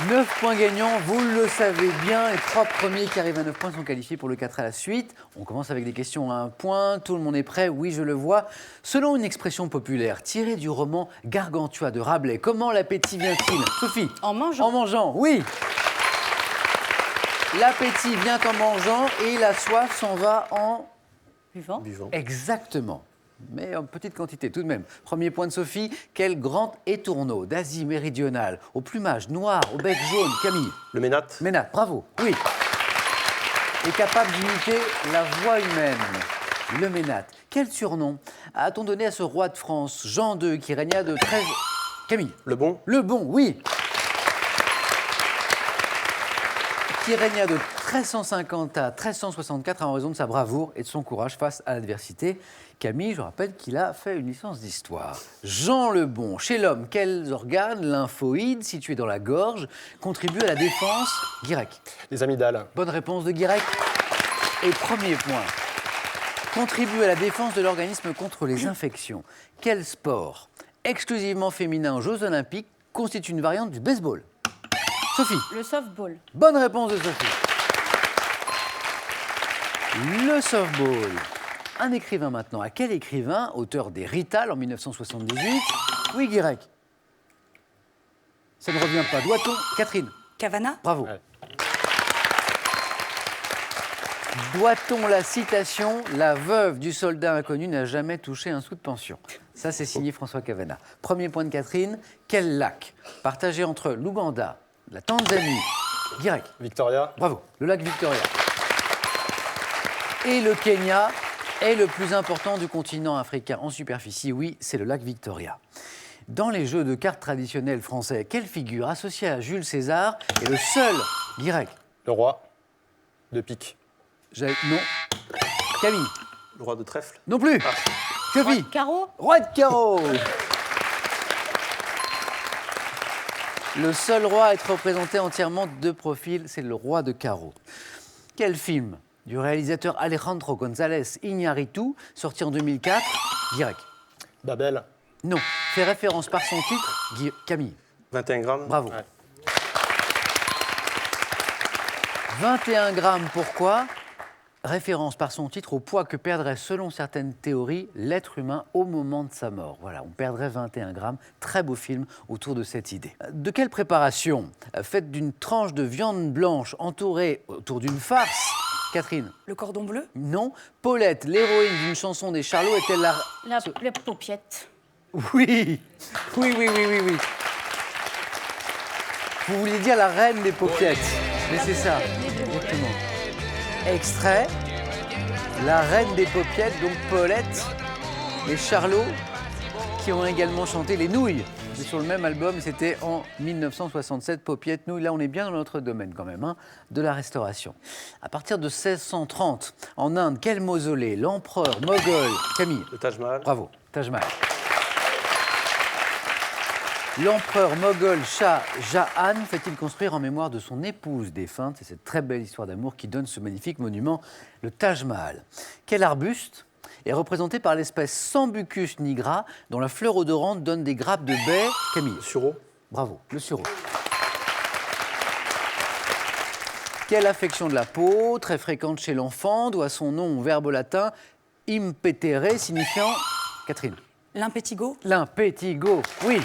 9 points gagnants, vous le savez bien. Les 3 premiers qui arrivent à 9 points sont qualifiés pour le 4 à la suite. On commence avec des questions à 1 point. Tout le monde est prêt? Oui, je le vois. Selon une expression populaire tirée du roman Gargantua de Rabelais, comment l'appétit vient-il? Sophie? En mangeant. En mangeant, oui. L'appétit vient en mangeant et la soif s'en va en... Buvant. Exactement. Mais en petite quantité tout de même. Premier point de Sophie. Quel grand étourneau d'Asie méridionale, au plumage noir, au bec jaune? Camille? Le ménate. Ménate, bravo. Oui. Est capable d'imiter la voix humaine. Le ménate. Quel surnom a-t-on donné à ce roi de France, Jean II, qui régna de 13... Camille? Le bon. Le bon, oui. Qui régna de 1350 à 1364 en raison de sa bravoure et de son courage face à l'adversité. Camille, je rappelle qu'il a fait une licence d'histoire. Jean le Bon, chez l'homme, quels organes, lymphoïdes, situés dans la gorge, contribuent à la défense? Guirec. Les amygdales. Bonne réponse de Guirec. Et premier point. Contribue à la défense de l'organisme contre les infections. Quel sport, exclusivement féminin aux Jeux Olympiques, constitue une variante du baseball? Sophie. Le softball. Bonne réponse de Sophie. Le softball. Un écrivain maintenant. À quel écrivain, auteur des Rital en 1978? Oui, Guirec. Ça ne revient pas. Doit-on... Catherine. Cavana. Bravo. Ouais. Doit-on la citation « La veuve du soldat inconnu n'a jamais touché un sou de pension ». Ça, c'est signé François Cavana. Premier point de Catherine. Quel lac, partagé entre l'Ouganda, la Tanzanie, Guirec? Victoria. Bravo. Le lac Victoria. Et le Kenya est le plus important du continent africain en superficie. Oui, c'est le lac Victoria. Dans les jeux de cartes traditionnels français, quelle figure associée à Jules César est le seul, Guirec? Le roi de pique. Non. Camille? Le roi de trèfle. Non plus. Sophie? Carreau. Roi de carreau. Le seul roi à être représenté entièrement de profil, c'est le roi de carreau. Quel film du réalisateur Alejandro González Iñárritu, sorti en 2004, Guirec? Babel. Non. Fait référence par son titre, Camille? 21 grammes. Bravo. Ouais. 21 grammes, pourquoi? Référence par son titre au poids que perdrait, selon certaines théories, l'être humain au moment de sa mort. Voilà, on perdrait 21 grammes. Très beau film autour de cette idée. De quelle préparation, faite d'une tranche de viande blanche entourée autour d'une farce, Catherine? Le cordon bleu. Non. Paulette, l'héroïne d'une chanson des Charlots, est-elle la... La paupiette. Oui. Oui, oui, oui, oui, oui. Vous vouliez dire la reine des paupiettes. Mais c'est ça, exactement. Extrait, la reine des paupiettes, donc Paulette, les Charlots, qui ont également chanté Les Nouilles. C'est sur le même album, c'était en 1967, Paupiettes, Nouilles. Là, on est bien dans notre domaine quand même, hein, de la restauration. À partir de 1630, en Inde, quel mausolée l'empereur moghol, Camille? Le Taj Mahal. Bravo, Taj Mahal. L'empereur moghol Shah Jahan fait-il construire en mémoire de son épouse défunte? C'est cette très belle histoire d'amour qui donne ce magnifique monument, le Taj Mahal. Quel arbuste est représenté par l'espèce Sambucus nigra, dont la fleur odorante donne des grappes de baies? Camille? Le sureau. Bravo, le sureau. Quelle affection de la peau, très fréquente chez l'enfant, doit son nom au verbe latin impetere, signifiant... Catherine? L'impétigo. L'impétigo, oui.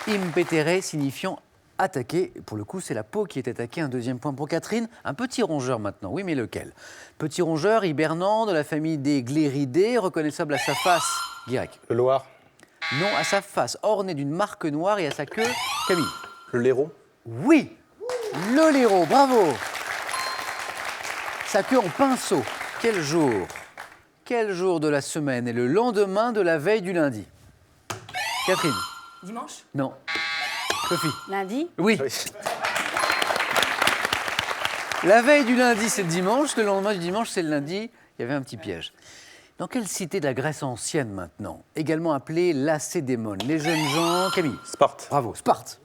Impetere signifiant attaquer. Pour le coup, c'est la peau qui est attaquée. Un deuxième point pour Catherine. Un petit rongeur maintenant. Oui, mais lequel? Petit rongeur hibernant de la famille des Gléridae, reconnaissable à sa face. Guirec? Le Loir. Non, à sa face, ornée d'une marque noire et à sa queue. Camille? Le Léraud. Oui, le Léraud, bravo. Sa queue en pinceau. Quel jour? Quel jour de la semaine est le lendemain de la veille du lundi? Catherine? Dimanche. Non. Sophie? Lundi. Oui. La veille du lundi, c'est le dimanche. Le lendemain du dimanche, c'est le lundi. Il y avait un petit piège. Dans quelle cité de la Grèce ancienne maintenant, également appelée Lacédémone, les jeunes gens... Camille? Sparte. Bravo, Sparte.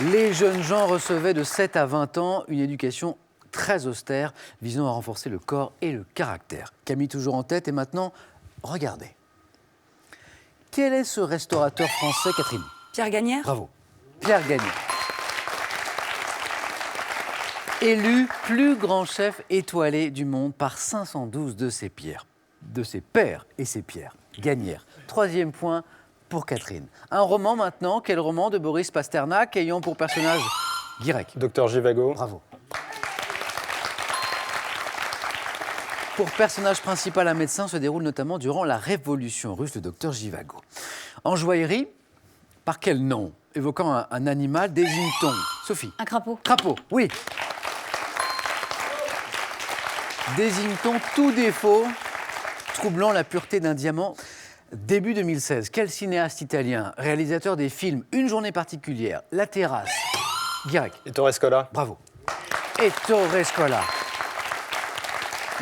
Les jeunes gens recevaient de 7 à 20 ans une éducation très austère, visant à renforcer le corps et le caractère. Camille toujours en tête, et maintenant, regardez. Quel est ce restaurateur français, Catherine? Pierre Gagnère. Bravo. Pierre Gagnère. Élu plus grand chef étoilé du monde par 512 de ses pairs et ses pierres. Gagnère. 3e point pour Catherine. Un roman maintenant. Quel roman de Boris Pasternak ayant pour personnage Guirec? Docteur Givago. Bravo. Pour personnage principal, un médecin se déroule notamment durant la Révolution russe, le docteur Givago. En joaillerie, par quel nom, évoquant un animal, désigne-t-on? Sophie. Un crapaud. Crapaud, oui. Désigne-t-on tout défaut troublant la pureté d'un diamant? Début 2016, quel cinéaste italien, réalisateur des films Une journée particulière, La terrasse, Guirec? Ettore Scola. Bravo. Ettore Scola.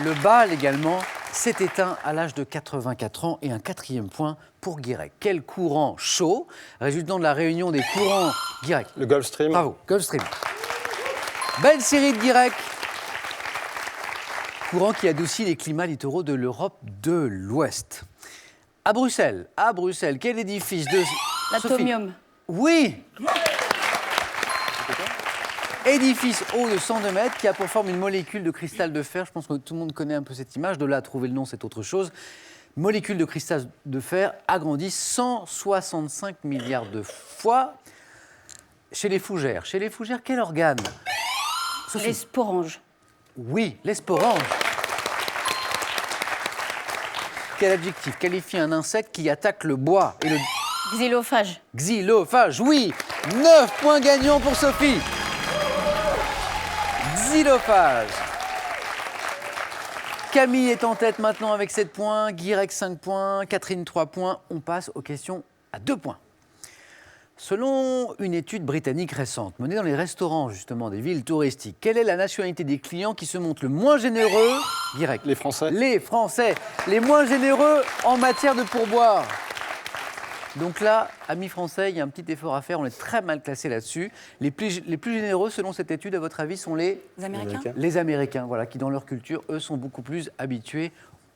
Le bal également s'est éteint à l'âge de 84 ans et un 4e point pour Guirec. Quel courant chaud résultant de la réunion des courants Guirec? Le Gulf Stream. Bravo, Gulf Stream. Belle série de Guirec. Courant qui adoucit les climats littoraux de l'Europe de l'Ouest. À Bruxelles, quel édifice de... L'atomium. Oui. Édifice haut de 102 mètres qui a pour forme une molécule de cristal de fer. Je pense que tout le monde connaît un peu cette image. De là à trouver le nom, c'est autre chose. Molécule de cristal de fer agrandie 165 milliards de fois. Chez les fougères. Chez les fougères, quel organe? Sophie. Les sporanges. Oui, l'esporange. Quel adjectif qualifie un insecte qui attaque le bois et le... Xylophage. Xylophage, oui. 9 points gagnants pour Sophie. Xylophage. Camille est en tête maintenant avec 7 points, Guirec 5 points, Catherine 3 points. On passe aux questions à 2 points. Selon une étude britannique récente menée dans les restaurants justement des villes touristiques, quelle est la nationalité des clients qui se montrent le moins généreux? Guirec. Les Français. Les Français, les moins généreux en matière de pourboire. Donc là, amis français, il y a un petit effort à faire, on est très mal classés là-dessus. Les plus généreux, selon cette étude, à votre avis, sont les Américains. Les Américains, voilà, qui dans leur culture, eux, sont beaucoup plus habitués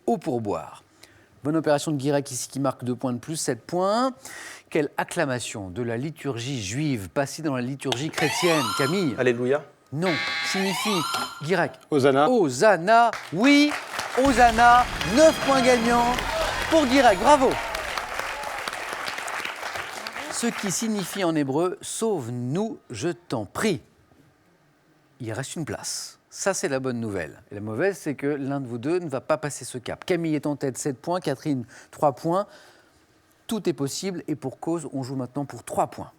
au pourboire. Bonne opération de Guirec ici qui marque 2 points de plus, 7 points. Quelle acclamation de la liturgie juive passée dans la liturgie chrétienne, Camille? Alléluia. Non, signifie Guirec. Hosanna. Hosanna, oui, Hosanna, 9 points gagnants pour Guirec, bravo. Ce qui signifie en hébreu « sauve-nous, je t'en prie ». Il reste une place. Ça, c'est la bonne nouvelle. Et la mauvaise, c'est que l'un de vous deux ne va pas passer ce cap. Camille est en tête, 7 points. Catherine, 3 points. Tout est possible et pour cause, on joue maintenant pour 3 points.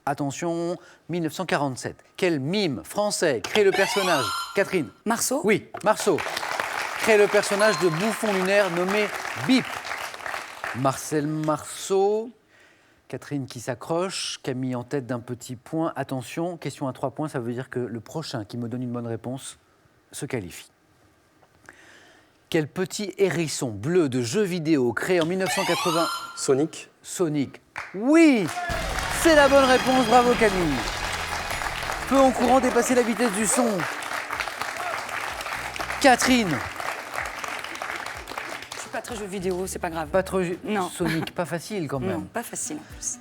Attention, 1947. Quel mime français crée le personnage? Catherine. Marceau. Oui, Marceau. Crée le personnage de bouffon lunaire nommé Bip. Marcel Marceau. Catherine qui s'accroche, Camille en tête d'un petit point. Attention, question à 3 points, ça veut dire que le prochain qui me donne une bonne réponse se qualifie. Quel petit hérisson bleu de jeu vidéo créé en 1980? Sonic. Sonic. Oui, c'est la bonne réponse, bravo Camille. Peu en courant dépasser la vitesse du son. Catherine. Je suis pas très jeu vidéo, c'est pas grave. Pas trop... Non. Sonic, pas facile quand même. Non, pas facile en plus.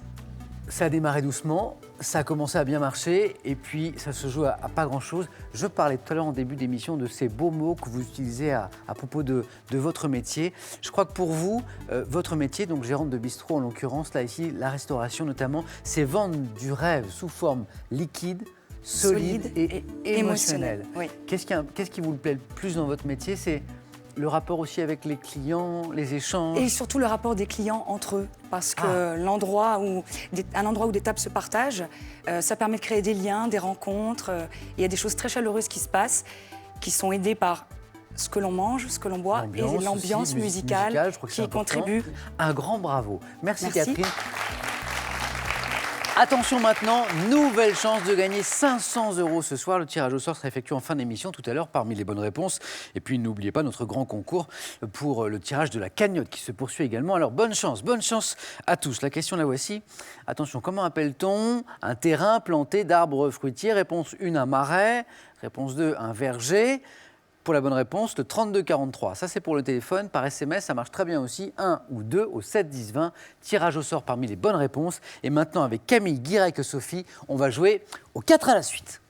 Ça a démarré doucement, ça a commencé à bien marcher et puis ça se joue à pas grand-chose. Je parlais tout à l'heure en début d'émission de ces beaux mots que vous utilisez à propos de votre métier. Je crois que pour vous, votre métier, donc gérante de bistrot en l'occurrence, là ici, la restauration notamment, c'est vendre du rêve sous forme liquide, solide et émotionnelle. Oui. Qu'est-ce qui vous plaît le plus dans votre métier? C'est le rapport aussi avec les clients, les échanges. Et surtout le rapport des clients entre eux, parce que un endroit où des tables se partagent, ça permet de créer des liens, des rencontres. Il y a des choses très chaleureuses qui se passent, qui sont aidées par ce que l'on mange, ce que l'on boit et l'ambiance aussi, musicale je crois que qui c'est important. contribue. Un grand bravo. Merci. Catherine. Attention maintenant, nouvelle chance de gagner 500 € ce soir. Le tirage au sort sera effectué en fin d'émission tout à l'heure parmi les bonnes réponses. Et puis n'oubliez pas notre grand concours pour le tirage de la cagnotte qui se poursuit également. Alors bonne chance à tous. La question la voici. Attention, comment appelle-t-on un terrain planté d'arbres fruitiers? Réponse 1, un marais. Réponse 2, un verger. pour la bonne réponse, le 3243. Ça, c'est pour le téléphone. Par SMS, ça marche très bien aussi. 1 ou 2 au 7 10 20. Tirage au sort parmi les bonnes réponses. Et maintenant, avec Camille, Guirec et Sophie, on va jouer aux 4 à la suite.